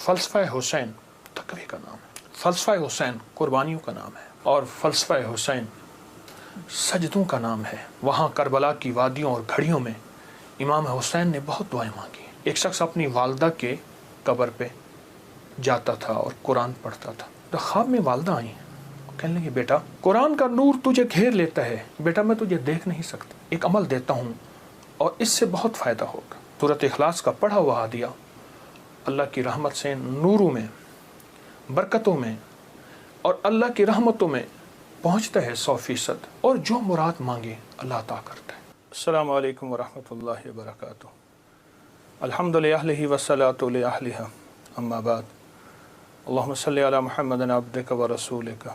فلسفہ حسین تقوی کا نام ہے، فلسفہ حسین قربانیوں کا نام ہے، اور فلسفہ حسین سجدوں کا نام ہے۔ وہاں کربلا کی وادیوں اور گھڑیوں میں امام حسین نے بہت دعائیں مانگی۔ ایک شخص اپنی والدہ کے قبر پہ جاتا تھا اور قرآن پڑھتا تھا، تو خواب میں والدہ آئیں، کہنے لگی بیٹا قرآن کا نور تجھے گھیر لیتا ہے، بیٹا میں تجھے دیکھ نہیں سکتا، ایک عمل دیتا ہوں اور اس سے بہت فائدہ ہوگا۔ سورۃ اخلاص کا پڑھا ہوا ہدیہ اللہ کی رحمت سے نوروں میں، برکتوں میں اور اللہ کی رحمتوں میں پہنچتا ہے 100%، اور جو مراد مانگے اللہ عطا کرتا ہے۔ السلام علیکم ورحمۃ اللہ وبرکاتہ۔ الحمد للہ والصلاۃ لأہلہا، اما بعد، اللہم صلی علی محمد عبدک ورسولک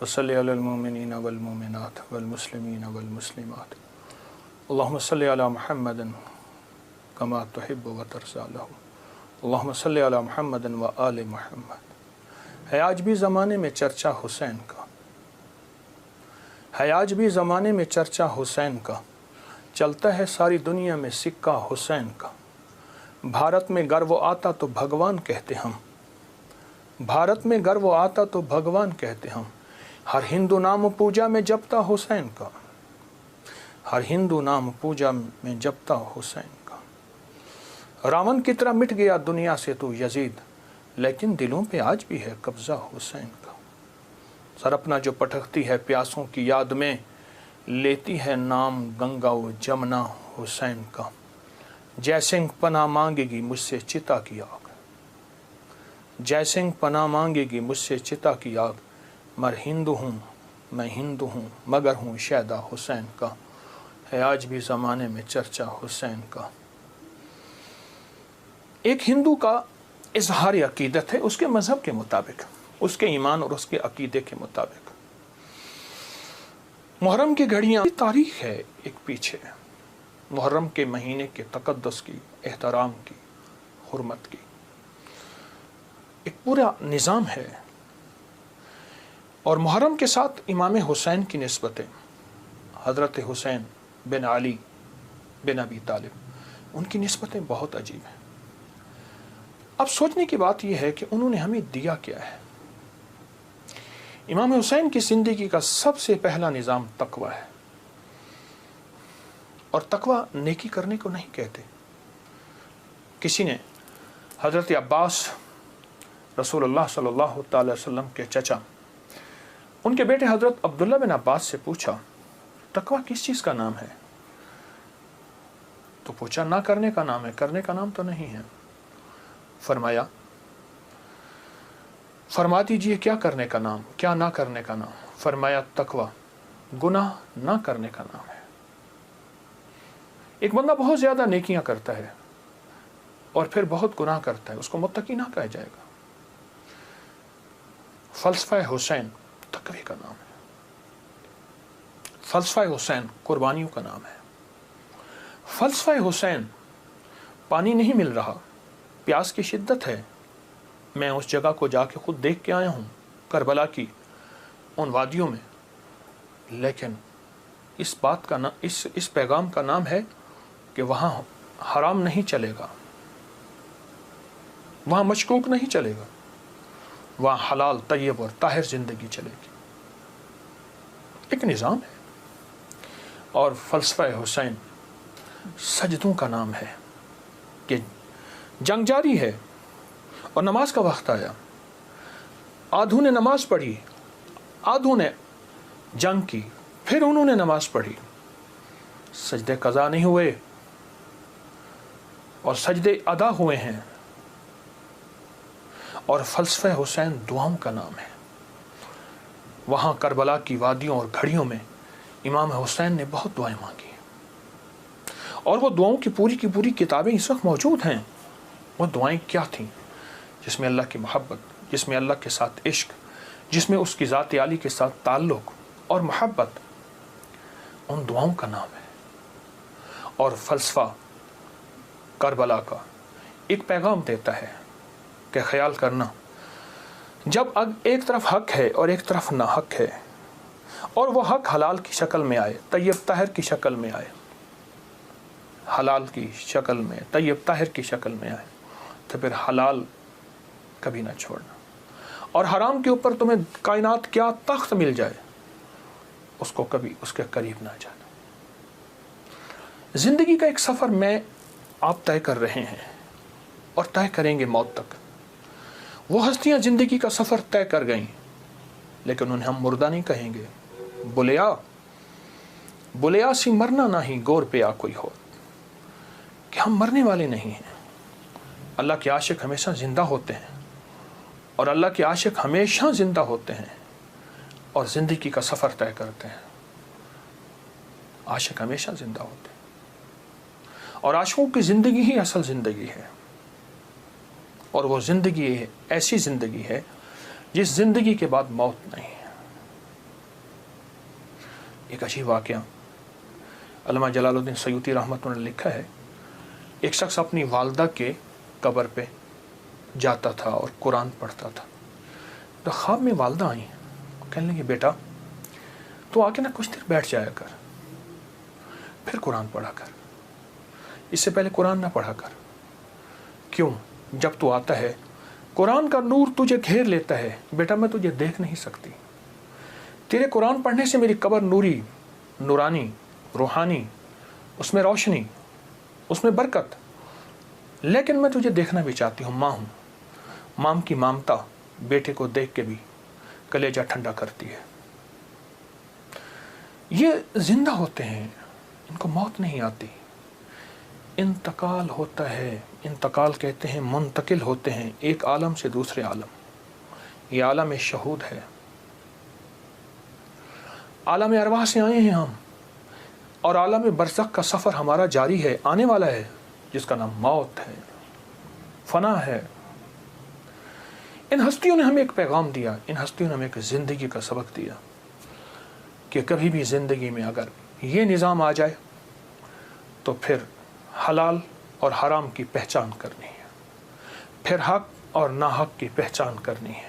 وصلی علی المؤمنین والمؤمنات والمسلمین والمسلمات، اللہم صلی علی محمد کما تحب وترضی لہم، اللہم صلی علی محمد وآل محمد۔ ہے آج بھی زمانے میں چرچا حسین کا، ہے آج بھی زمانے میں چرچا حسین کا، چلتا ہے ساری دنیا میں سکہ حسین کا۔ بھارت میں گر وہ آتا تو بھگوان کہتے ہم، بھارت میں گر وہ آتا تو بھگوان کہتے ہم، ہر ہندو نام پوجا میں جپتا حسین کا، ہر ہندو نام پوجا میں جپتا حسین کا۔ راون کی طرح مٹ گیا دنیا سے تو یزید، لیکن دلوں پہ آج بھی ہے قبضہ حسین کا۔ سر اپنا جو پٹکتی ہے پیاسوں کی یاد میں، لیتی ہے نام گنگا و جمنا حسین کا۔ جے سنگھ پناہ مانگے گی مجھ سے چتا کی آگ، جے سنگھ پناہ مانگے گی مجھ سے چتا کی آگ، مر ہندو ہوں میں ہندو ہوں مگر ہوں شیدا حسین کا۔ ہے آج بھی زمانے میں چرچا حسین کا۔ ایک ہندو کا اظہار عقیدت ہے اس کے مذہب کے مطابق، اس کے ایمان اور اس کے عقیدے کے مطابق۔ محرم کی گھڑیاں تاریخ ہے ایک پیچھے، محرم کے مہینے کے تقدس کی، احترام کی، حرمت کی ایک پورا نظام ہے، اور محرم کے ساتھ امام حسین کی نسبتیں، حضرت حسین بن علی بن ابی طالب، ان کی نسبتیں بہت عجیب ہیں۔ اب سوچنے کی بات یہ ہے کہ انہوں نے ہمیں دیا کیا ہے۔ امام حسین کی زندگی کا سب سے پہلا نظام تقوی ہے، اور تقوی نیکی کرنے کو نہیں کہتے۔ کسی نے حضرت عباس رسول اللہ صلی اللہ تعالی وسلم کے چچا، ان کے بیٹے حضرت عبداللہ بن عباس سے پوچھا تقوی کس چیز کا نام ہے؟ تو پوچھا نہ کرنے کا نام ہے، کرنے کا نام تو نہیں ہے۔ فرما دیجئے کیا کرنے کا نام، کیا نہ کرنے کا نام؟ فرمایا تقوی گناہ نہ کرنے کا نام ہے۔ ایک بندہ بہت زیادہ نیکیاں کرتا ہے اور پھر بہت گناہ کرتا ہے، اس کو متقی نہ کہا جائے گا۔ فلسفہ حسین تقوی کا نام ہے، فلسفہ حسین قربانیوں کا نام ہے۔ فلسفہ حسین پانی نہیں مل رہا، پیاس کی شدت ہے، میں اس جگہ کو جا کے خود دیکھ کے آیا ہوں، کربلا کی ان وادیوں میں، لیکن اس بات کا اس پیغام کا نام ہے کہ وہاں حرام نہیں چلے گا، وہاں مشکوک نہیں چلے گا، وہاں حلال طیب اور طاہر زندگی چلے گی۔ ایک نظام ہے۔ اور فلسفہ حسین سجدوں کا نام ہے کہ جنگ جاری ہے اور نماز کا وقت آیا، آدھوں نے نماز پڑھی، آدھوں نے جنگ کی، پھر انہوں نے نماز پڑھی، سجدے قضا نہیں ہوئے اور سجدے ادا ہوئے ہیں۔ اور فلسفہ حسین دعاؤں کا نام ہے۔ وہاں کربلا کی وادیوں اور گھڑیوں میں امام حسین نے بہت دعائیں مانگی، اور وہ دعاؤں کی پوری کتابیں اس وقت موجود ہیں۔ وہ دعائیں کیا تھیں؟ جس میں اللہ کی محبت، جس میں اللہ کے ساتھ عشق، جس میں اس کی ذات عالی کے ساتھ تعلق اور محبت، ان دعاؤں کا نام ہے۔ اور فلسفہ کربلا کا ایک پیغام دیتا ہے کہ خیال کرنا، جب ایک طرف حق ہے اور ایک طرف نہ حق ہے، اور وہ حق حلال کی شکل میں آئے، طیب طاہر کی شکل میں آئے، حلال کی شکل میں، طیب طاہر کی شکل میں آئے، تو پھر حلال کبھی نہ چھوڑنا. اور حرام کے اوپر تمہیں کائنات کیا تخت مل جائے اس کو کبھی اس کے قریب نہ جانا. زندگی کا ایک سفر میں آپ طے کر رہے ہیں اور طے کریں گے موت تک. وہ ہستیاں زندگی کا سفر طے کر گئیں لیکن انہیں ہم مردہ نہیں کہیں گے. بلیا سی مرنا نہیں گور پہ آ کوئی ہو, کہ ہم مرنے والے نہیں ہیں. اللہ کے عاشق ہمیشہ زندہ ہوتے ہیں اور اللہ کے عاشق ہمیشہ زندہ ہوتے ہیں اور زندگی کا سفر طے کرتے ہیں. عاشق ہمیشہ زندہ ہوتے ہیں اور عاشقوں کی زندگی ہی اصل زندگی ہے. اور وہ زندگی ایسی زندگی ہے جس زندگی کے بعد موت نہیں ہے. ایک عجیب واقعہ علامہ جلال الدین سیوطی رحمۃ اللہ نے لکھا ہے. ایک شخص اپنی والدہ کے قبر پہ جاتا تھا اور قرآن پڑھتا تھا. تو خواب میں والدہ آئیں, کہنے لگی بیٹا تو آ کے نا کچھ دیر بیٹھ جایا کر, پھر قرآن پڑھا کر, اس سے پہلے قرآن نہ پڑھا کر. کیوں؟ جب تو آتا ہے قرآن کا نور تجھے گھیر لیتا ہے. بیٹا میں تجھے دیکھ نہیں سکتی, تیرے قرآن پڑھنے سے میری قبر نوری, نورانی, روحانی, اس میں روشنی, اس میں برکت. لیکن میں تجھے دیکھنا بھی چاہتی ہوں. ماں ہوں, ماں کی مامتا بیٹے کو دیکھ کے بھی کلیجہ ٹھنڈا کرتی ہے. یہ زندہ ہوتے ہیں, ان کو موت نہیں آتی. انتقال ہوتا ہے, انتقال کہتے ہیں منتقل ہوتے ہیں ایک عالم سے دوسرے عالم. یہ عالم شہود ہے, عالم ارواح سے آئے ہیں ہم, اور عالم برزخ کا سفر ہمارا جاری ہے, آنے والا ہے, جس کا نام موت ہے, فنا ہے. ان ہستیوں نے ہمیں ایک پیغام دیا, ان ہستیوں نے ہمیں ایک زندگی کا سبق دیا کہ کبھی بھی زندگی میں اگر یہ نظام آ جائے تو پھر حلال اور حرام کی پہچان کرنی ہے, پھر حق اور ناحق کی پہچان کرنی ہے.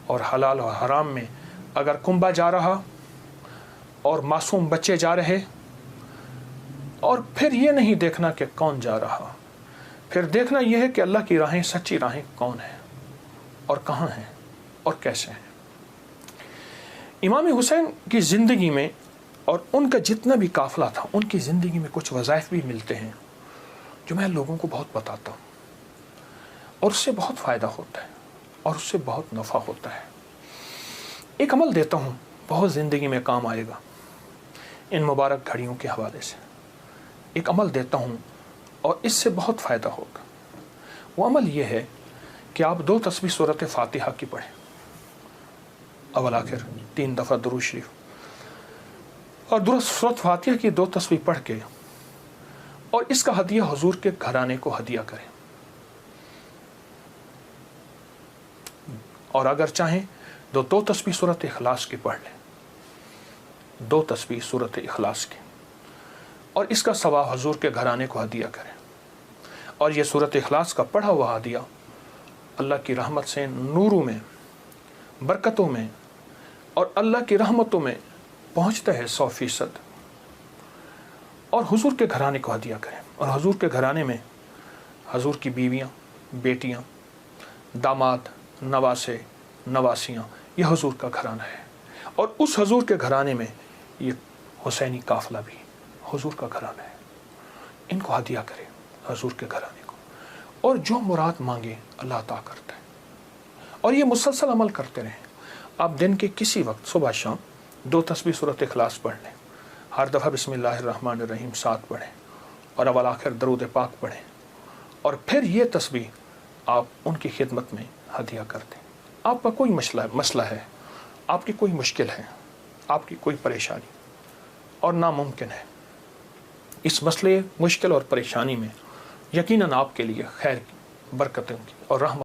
اور حلال اور حرام میں اگر کنبا جا رہا اور معصوم بچے جا رہے, اور پھر یہ نہیں دیکھنا کہ کون جا رہا, پھر دیکھنا یہ ہے کہ اللہ کی راہیں, سچی راہیں کون ہیں اور کہاں ہیں اور کیسے ہیں. امام حسین کی زندگی میں اور ان کا جتنا بھی قافلہ تھا, ان کی زندگی میں کچھ وظائف بھی ملتے ہیں جو میں لوگوں کو بہت بتاتا ہوں, اور اس سے بہت فائدہ ہوتا ہے اور اس سے بہت نفع ہوتا ہے. ایک عمل دیتا ہوں, بہت زندگی میں کام آئے گا. ان مبارک گھڑیوں کے حوالے سے ایک عمل دیتا ہوں اور اس سے بہت فائدہ ہوگا. وہ عمل یہ ہے کہ آپ 2 تسبیح سورۃ فاتحہ کی پڑھیں, اول آخر 3 دفعہ درود شریف, اور سورۃ فاتحہ کی 2 تسبیح پڑھ کے اور اس کا ہدیہ حضور کے گھرانے کو ہدیہ کریں. اور اگر چاہیں تو 2 تسبیح سورۃ اخلاص کی پڑھ لیں, 2 تسبیح سورۃ اخلاص کی, اور اس کا ثواب حضور کے گھرانے کو ہدیہ کریں. اور یہ سورۃ اخلاص کا پڑھا ہوا ہدیہ اللہ کی رحمت سے نوروں میں, برکتوں میں اور اللہ کی رحمتوں میں پہنچتا ہے 100%. اور حضور کے گھرانے کو ہدیہ کریں. اور حضور کے گھرانے میں حضور کی بیویاں, بیٹیاں, داماد, نواسے, نواسیاں, یہ حضور کا گھرانہ ہے. اور اس حضور کے گھرانے میں یہ حسینی قافلہ بھی حضور کا گھرانہ ہے. ان کو ہدیہ کریں حضور کے گھرانے کو, اور جو مراد مانگے اللہ عطا کرتا ہے. اور یہ مسلسل عمل کرتے رہیں. آپ دن کے کسی وقت صبح شام 2 تسبیح سورۃ اخلاص پڑھ لیں, ہر دفعہ بسم اللہ الرحمن الرحیم 7 پڑھیں, اور اول آخر درود پاک پڑھیں, اور پھر یہ تسبیح آپ ان کی خدمت میں ہدیہ کر دیں. آپ کا کوئی مسئلہ ہے, آپ کی کوئی مشکل ہے, آپ کی کوئی پریشانی اور ناممکن ہے, اس مسئلے, مشکل اور پریشانی میں یقیناً آپ کے لیے خیر کی, برکتوں کی اور رحمت